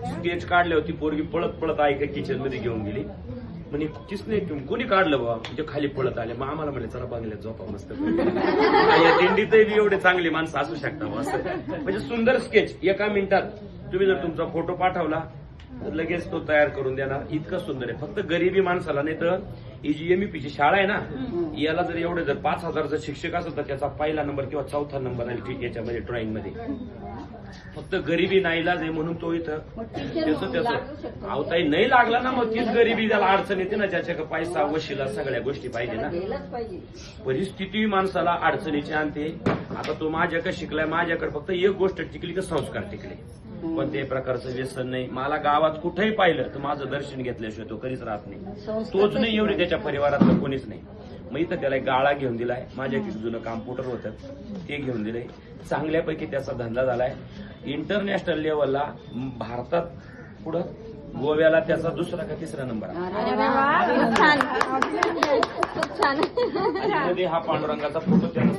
Sketch काढले होती पोरगी पळत पळत आई का किचन मध्ये घेऊन गेली म्हणे किसने कोणी काढलं बाबा म्हणजे खाली पळत आले मग आम्हाला म्हणे चला बंगल्यात झोपा मस्त या दिंडीतही बी एवढे चांगली माणसं असू शकता असं म्हणजे सुंदर स्केच एका मिनिटात तुम्ही जर तुमचा फोटो पाठवला लगेच तो तयार करून देणार इतकं सुंदर आहे. फक्त गरीबी माणसाला नाही तर ही जी एमईपीची शाळा आहे ना याला जर एवढे जर 5,000 जर शिक्षक असत तर त्याचा पहिला नंबर किंवा चौथा नंबर आहे ठीक याच्यामध्ये ड्रॉइंग मध्ये. फक्त गरिबी नाईलाज आहे म्हणून तो इथं त्याचं आवताही नाही लागला ना मग तीच गरिबी त्याला अडचण येते ना ज्याच्या पैसा वशिला सगळ्या गोष्टी पाहिजे ना. परिस्थिती माणसाला अडचणीची आणते. आता तो माझ्याकडे शिकलाय माझ्याकडे फक्त एक गोष्ट टिकली की संस्कार टिकले. कोणत्याही प्रकारचं व्यसन नाही. मला गावात कुठेही पाहिलं तर माझं दर्शन घेतल्याशिवाय तो कधीच राहत नाही. तोच नाही एवढी त्याच्या परिवारातलं कोणीच नाही. मग इथं त्याला गाळा घेऊन दिलाय. माझ्या जुनं कॉम्प्युटर होतं ते घेऊन दिलंय. चांगल्यापैकी त्याचा धंदा झालाय. इंटरनॅशनल लेवलला भारतात पुढं गोव्याला त्याचा दुसरा का तिसरा नंबर आहे. हा पांडुरंगाचा फोटो त्याला